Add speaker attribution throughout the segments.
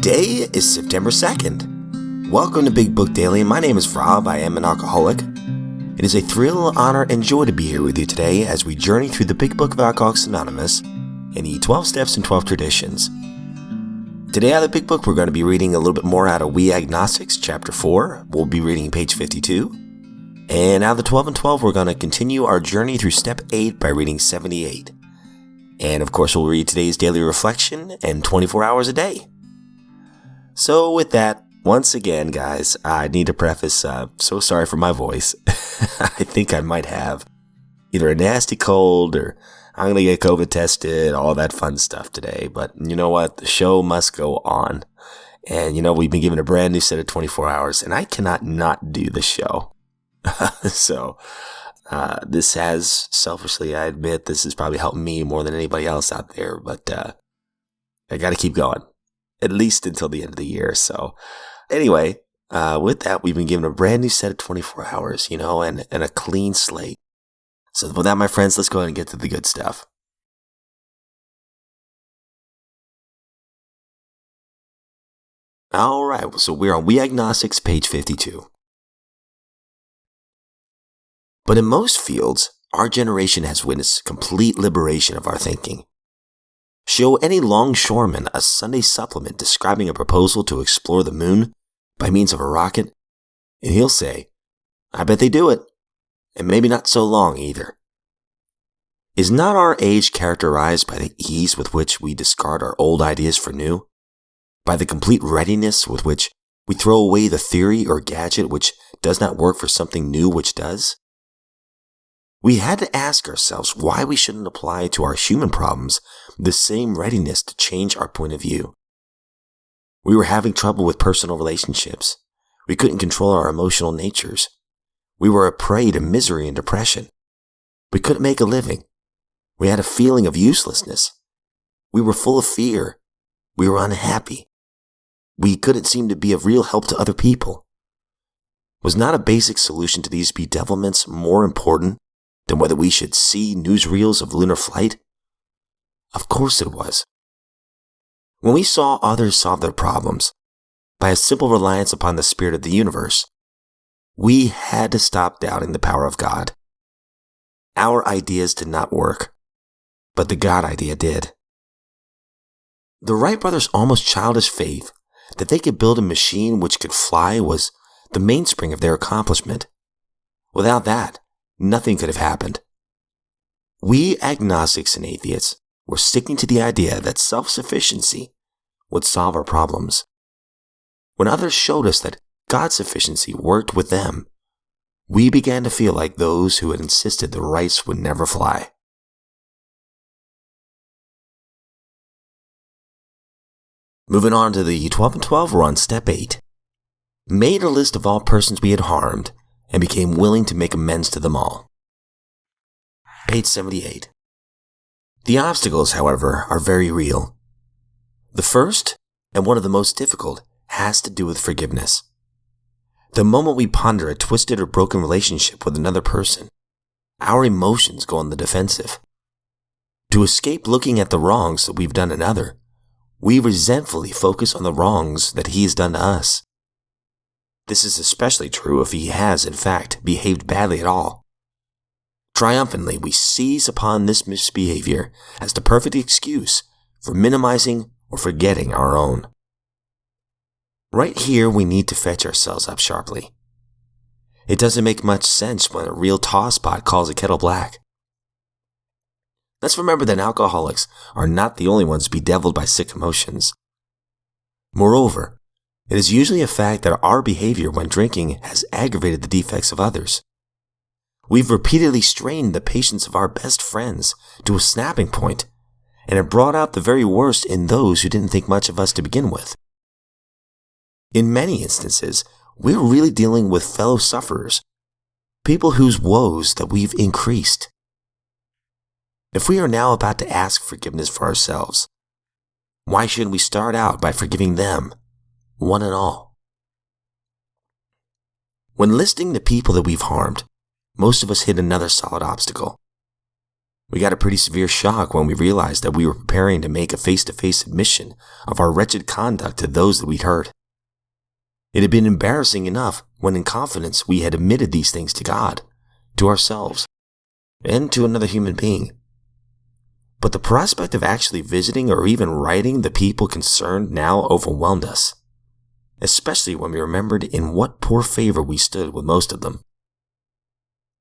Speaker 1: Today is September 2nd. Welcome to Big Book Daily. My name is Rob. I am an alcoholic. It is a thrill, honor, and joy to be here with you today as we journey through the Big Book of Alcoholics Anonymous and the 12 Steps and 12 Traditions. Today out of the Big Book, we're going to be reading a little bit more out of We Agnostics, Chapter 4. We'll be reading page 52. And out of the 12 and 12, we're going to continue our journey through Step 8 by reading 78. And of course, we'll read today's daily reflection and 24 hours a day. So with that, once again, guys, I need to preface, so sorry for my voice. I think I might have either a nasty cold or I'm going to get COVID tested, all that fun stuff today. But you know what? The show must go on. And we've been given a brand new set of 24 hours and I cannot not do the show. So this has, selfishly, I admit, this has probably helped me more than anybody else out there. But I got to keep going, at least until the end of the year. So anyway, with that, we've been given a brand new set of 24 hours, and a clean slate. So with that, my friends, let's go ahead and get to the good stuff. All right, so we're on We Agnostics, page 52. But in most fields, our generation has witnessed complete liberation of our thinking. Show any longshoreman a Sunday supplement describing a proposal to explore the moon by means of a rocket, and he'll say, I bet they do it, and maybe not so long either. Is not our age characterized by the ease with which we discard our old ideas for new? By the complete readiness with which we throw away the theory or gadget which does not work for something new which does? We had to ask ourselves why we shouldn't apply to our human problems the same readiness to change our point of view. We were having trouble with personal relationships. We couldn't control our emotional natures. We were a prey to misery and depression. We couldn't make a living. We had a feeling of uselessness. We were full of fear. We were unhappy. We couldn't seem to be of real help to other people. Was not a basic solution to these bedevilments more important than whether we should see newsreels of lunar flight? Of course it was. When we saw others solve their problems by a simple reliance upon the spirit of the universe, we had to stop doubting the power of God. Our ideas did not work, but the God idea did. The Wright brothers' almost childish faith that they could build a machine which could fly was the mainspring of their accomplishment. Without that, nothing could have happened. We agnostics and atheists were sticking to the idea that self-sufficiency would solve our problems. When others showed us that God's sufficiency worked with them, we began to feel like those who had insisted the Wrights would never fly. Moving on to the 12 and 12, we're on step 8. Made a list of all persons we had harmed and became willing to make amends to them all. Page 78. The obstacles, however, are very real. The first, and one of the most difficult, has to do with forgiveness. The moment we ponder a twisted or broken relationship with another person, our emotions go on the defensive. To escape looking at the wrongs that we've done another, we resentfully focus on the wrongs that he has done to us. This is especially true if he has, in fact, behaved badly at all. Triumphantly, we seize upon this misbehavior as the perfect excuse for minimizing or forgetting our own. Right here, we need to fetch ourselves up sharply. It doesn't make much sense when a real tosspot calls a kettle black. Let's remember that alcoholics are not the only ones bedeviled by sick emotions. Moreover, it is usually a fact that our behavior when drinking has aggravated the defects of others. We've repeatedly strained the patience of our best friends to a snapping point and have brought out the very worst in those who didn't think much of us to begin with. In many instances, we're really dealing with fellow sufferers, people whose woes that we've increased. If we are now about to ask forgiveness for ourselves, why shouldn't we start out by forgiving them, one and all? When listing the people that we've harmed, most of us hit another solid obstacle. We got a pretty severe shock when we realized that we were preparing to make a face-to-face admission of our wretched conduct to those that we'd hurt. It had been embarrassing enough when in confidence we had admitted these things to God, to ourselves, and to another human being. But the prospect of actually visiting or even writing the people concerned now overwhelmed us, especially when we remembered in what poor favor we stood with most of them.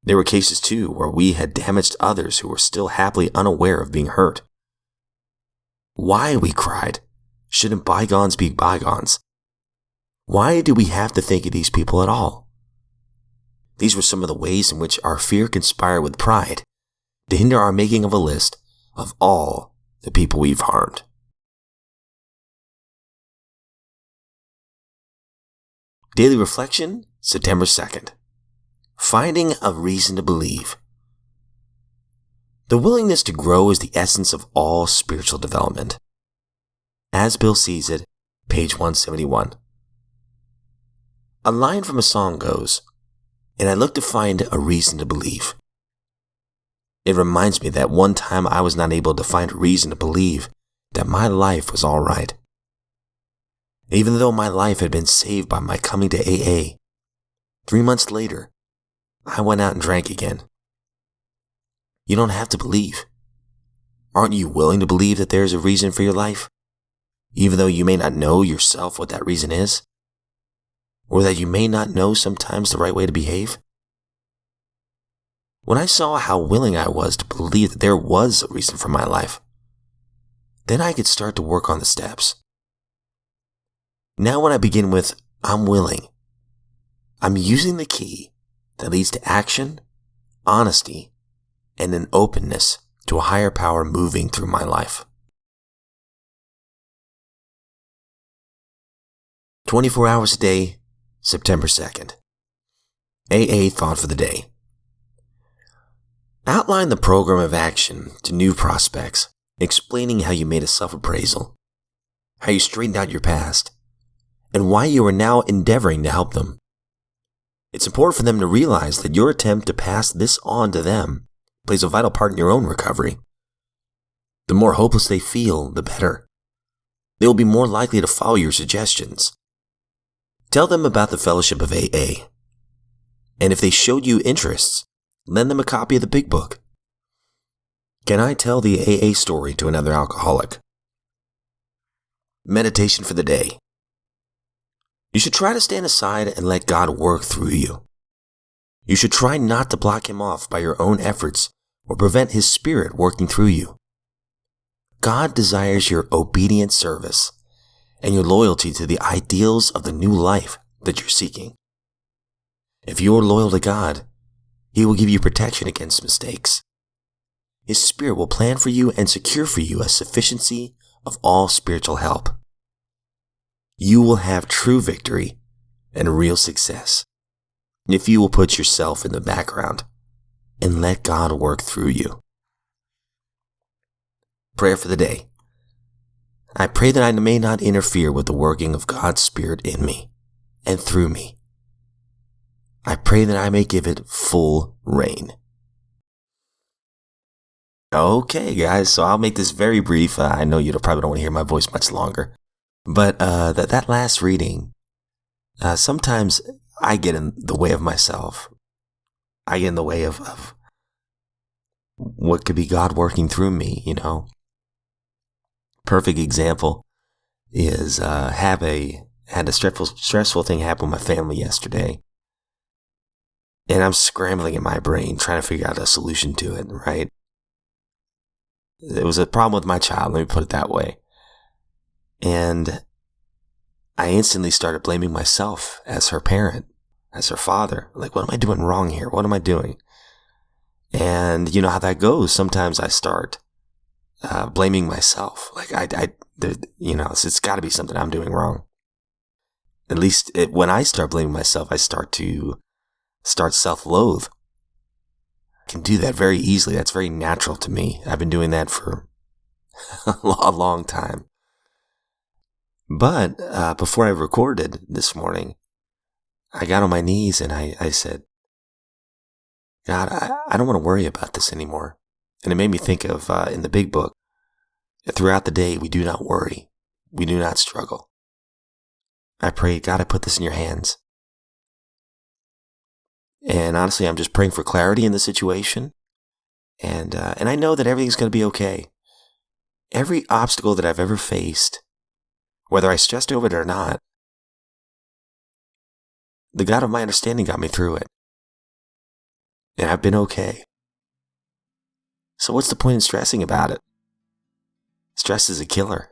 Speaker 1: There were cases, too, where we had damaged others who were still happily unaware of being hurt. Why, we cried, shouldn't bygones be bygones? Why do we have to think of these people at all? These were some of the ways in which our fear conspired with pride to hinder our making of a list of all the people we've harmed. Daily Reflection, September 2nd. Finding a reason to believe. The willingness to grow is the essence of all spiritual development. As Bill sees it, page 171. A line from a song goes, "And I look to find a reason to believe." It reminds me that one time I was not able to find a reason to believe that my life was all right. Even though my life had been saved by my coming to AA, 3 months later, I went out and drank again. You don't have to believe. Aren't you willing to believe that there is a reason for your life, even though you may not know yourself what that reason is? Or that you may not know sometimes the right way to behave? When I saw how willing I was to believe that there was a reason for my life, then I could start to work on the steps. Now when I begin with, "I'm willing," I'm using the key that leads to action, honesty, and an openness to a higher power moving through my life. 24 hours a day, September 2nd. AA Thought for the Day. Outline the program of action to new prospects, explaining how you made a self-appraisal, how you straightened out your past, and why you are now endeavoring to help them. It's important for them to realize that your attempt to pass this on to them plays a vital part in your own recovery. The more hopeless they feel, the better. They will be more likely to follow your suggestions. Tell them about the fellowship of AA. And if they showed you interests, lend them a copy of the Big Book. Can I tell the AA story to another alcoholic? Meditation for the day. You should try to stand aside and let God work through you. You should try not to block Him off by your own efforts or prevent His Spirit working through you. God desires your obedient service and your loyalty to the ideals of the new life that you're seeking. If you are loyal to God, He will give you protection against mistakes. His Spirit will plan for you and secure for you a sufficiency of all spiritual help. You will have true victory and real success if you will put yourself in the background and let God work through you. Prayer for the day. I pray that I may not interfere with the working of God's Spirit in me and through me. I pray that I may give it full reign. Okay, guys, so I'll make this very brief. I know you probably don't want to hear my voice much longer. But that last reading, sometimes I get in the way of myself. I get in the way of what could be God working through me, you know. Perfect example is had a stressful thing happen with my family yesterday. And I'm scrambling in my brain trying to figure out a solution to it, right? It was a problem with my child, let me put it that way. And I instantly started blaming myself as her parent, as her father. Like, what am I doing wrong here? What am I doing? And you know how that goes. Sometimes I start blaming myself. Like, it's got to be something I'm doing wrong. At least when I start blaming myself, I start self-loathe. I can do that very easily. That's very natural to me. I've been doing that for a long time. But before I recorded this morning, I got on my knees and I said, God, I don't want to worry about this anymore. And it made me think of, in the big book, throughout the day, we do not worry. We do not struggle. I pray, God, I put this in your hands. And honestly, I'm just praying for clarity in the situation. And I know that everything's going to be okay. Every obstacle that I've ever faced, whether I stressed over it or not, the God of my understanding got me through it. And I've been okay. So what's the point in stressing about it? Stress is a killer,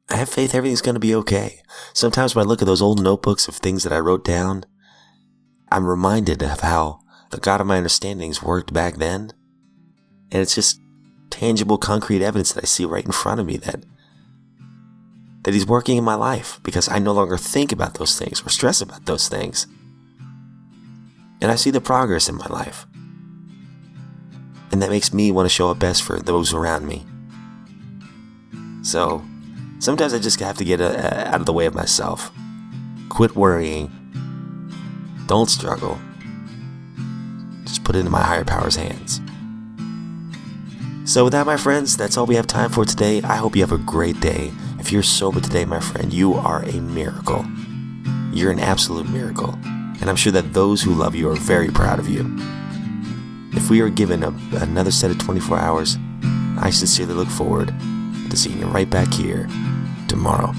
Speaker 1: I have faith everything's going to be okay. Sometimes when I look at those old notebooks of things that I wrote down, I'm reminded of how the God of my understandings worked back then. And it's just tangible, concrete evidence that I see right in front of me that he's working in my life because I no longer think about those things or stress about those things. And I see the progress in my life. And that makes me want to show up best for those around me. So, sometimes I just have to get out of the way of myself. Quit worrying. Don't struggle. Just put it in my higher power's hands. So with that, my friends, that's all we have time for today. I hope you have a great day. If you're sober today, my friend, you are a miracle. You're an absolute miracle. And I'm sure that those who love you are very proud of you. If we are given another set of 24 hours, I sincerely look forward to seeing you right back here tomorrow.